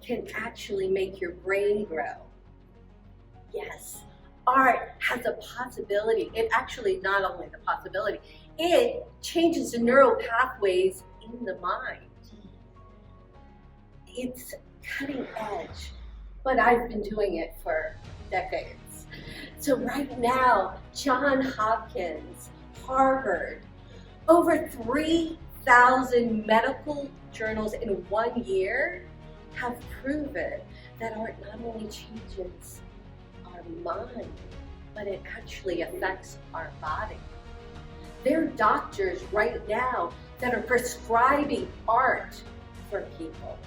can actually make your brain grow. Yes, art has a possibility. It actually, not only the possibility, it changes the neural pathways in the mind. It's cutting edge, but I've been doing it for decades. So right now, Johns Hopkins, Harvard, over 3,000 medical journals in 1 year have proven that art not only changes our mind, but it actually affects our body. There are doctors right now that are prescribing art for people.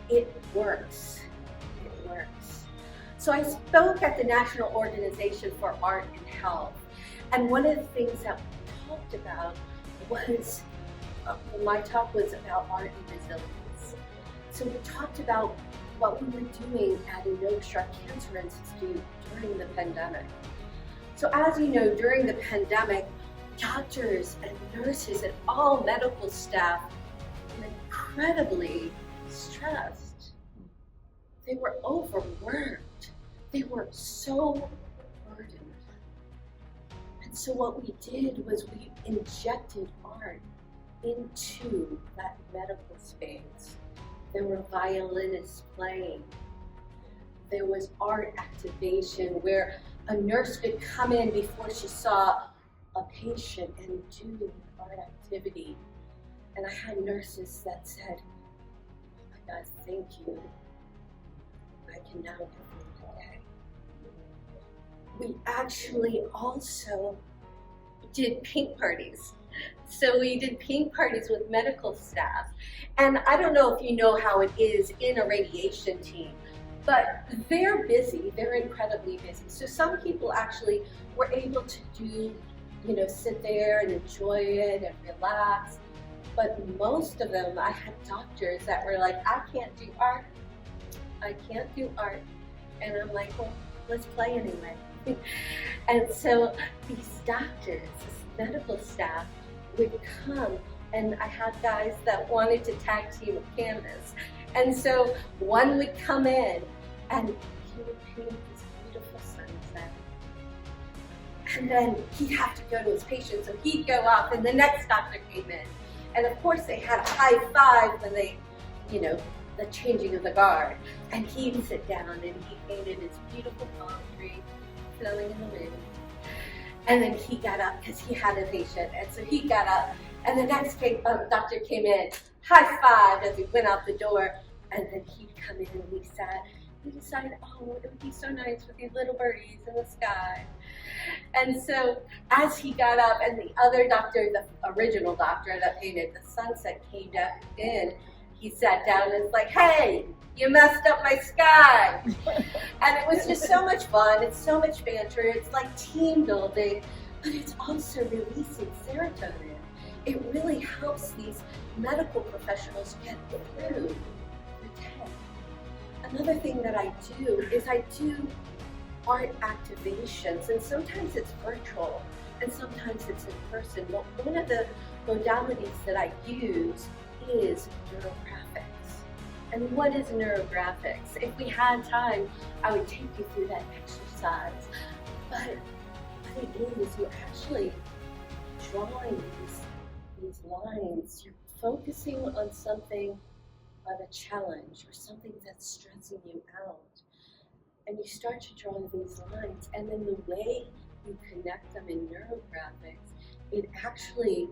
It works. It works. So I spoke at the National Organization for Art and Health, and one of the things that we talked about was, my talk was about art and resilience. So we talked about what we were doing at an Oak Street Cancer Institute during the pandemic. So as you know, during the pandemic, doctors and nurses and all medical staff were incredibly stressed. They were overworked. They were so burdened. And so what we did was we injected art into that medical space. There were violinists playing. There was art activation where a nurse could come in before she saw a patient and do art activity. And I had nurses that said, "Oh my God, thank you. I can now live today." We actually also did paint parties. So we did paint parties with medical staff. And I don't know if you know how it is in a radiation team, but they're busy, they're incredibly busy. So some people actually were able to do, sit there and enjoy it and relax. But most of them, I had doctors that were like, "I can't do art. I can't do art." And I'm like, "Well, let's play anyway." And so these doctors, this medical staff, would come, and I had guys that wanted to tag team with canvas. And so one would come in and he would paint this beautiful sunset. And then he'd have to go to his patient, so he'd go off and the next doctor came in. And of course they had a high five when they, the changing of the guard. And he'd sit down and he painted his beautiful palm tree flowing in the wind. And then he got up because he had a patient, and so he got up, and the next doctor came in, high-fived as he went out the door, and then he'd come in and we sat. We decided, oh, it would be so nice with these little birdies in the sky. And so as he got up, and the other doctor, the original doctor that painted the sunset, came back in, he sat down and was like, "Hey, you messed up my sky." And it was just so much fun. It's so much banter. It's like team building, but it's also releasing serotonin. It really helps these medical professionals get through the day. Another thing that I do is I do art activations, and sometimes it's virtual and sometimes it's in person. But one of the modalities that I use is neurographics. And what is neurographics? If we had time, I would take you through that exercise. But what it is, you're actually drawing these lines. You're focusing on something, on a challenge or something that's stressing you out. And you start to draw these lines, and then the way you connect them in neurographics, it actually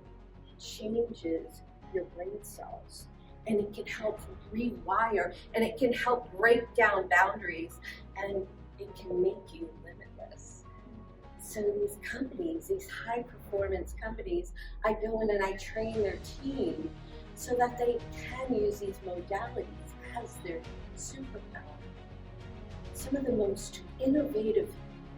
changes your brain cells, and it can help rewire, and it can help break down boundaries, and it can make you limitless. So these companies, these high performance companies, I go in and I train their team so that they can use these modalities as their superpower. Some of the most innovative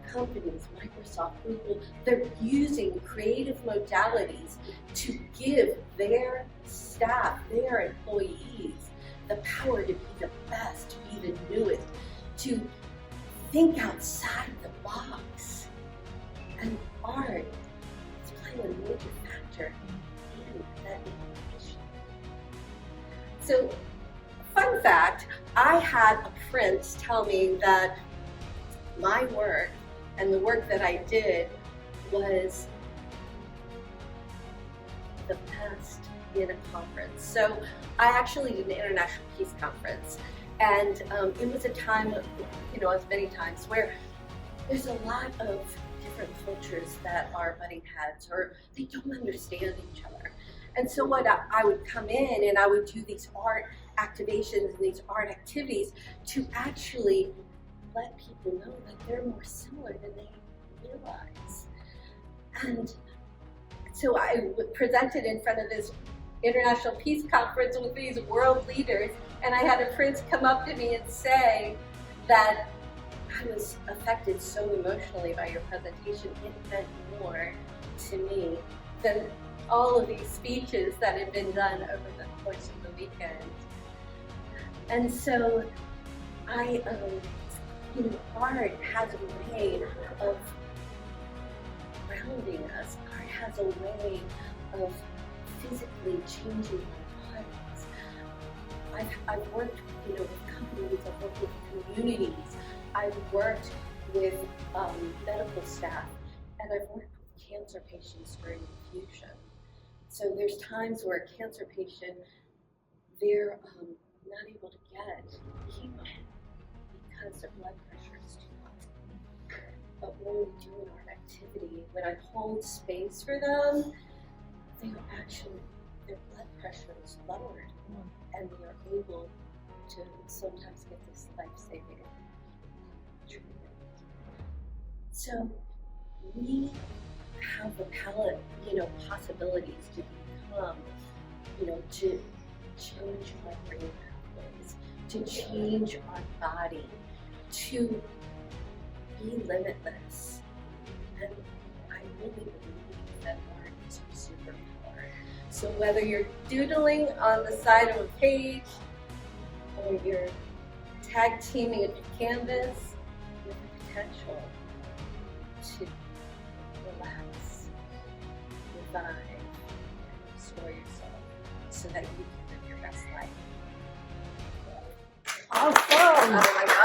companies, Microsoft, Google, they're using creative modalities to give their staff, their employees, the power to be the best, to be the newest, to think outside the box. And art is playing a major factor in that innovation. So, fun fact, I had a prince tell me that my work and the work that I did was the best in a conference. So I actually did an international peace conference, and it was a time, as many times, where there's a lot of different cultures that are butting heads, or they don't understand each other. And so what I would come in and I would do these art activations and these art activities to actually let people know that they're more similar than they realize. And so I presented in front of this international peace conference with these world leaders, and I had a prince come up to me and say that I was affected so emotionally by your presentation. It meant more to me than all of these speeches that had been done over the course of the weekend. And so art has a way of grounding us. Art has a way of physically changing our bodies. I've worked, with companies. I've worked with communities. I've worked with medical staff, and I've worked with cancer patients during infusion. So there's times where a cancer patient, they're not able to get chemo because their blood pressure is too high. But when we do an art activity, when I hold space for them, their blood pressure is lowered, and they are able to sometimes get this life-saving treatment. So we have the possibilities to become, to change our brain pathways, to change our body, to be limitless. And I really believe that art is our superpower. So whether you're doodling on the side of a page, or you're tag teaming a canvas, you have the potential to relax, revive, and restore yourself so that you can live your best life. Awesome! Oh my God.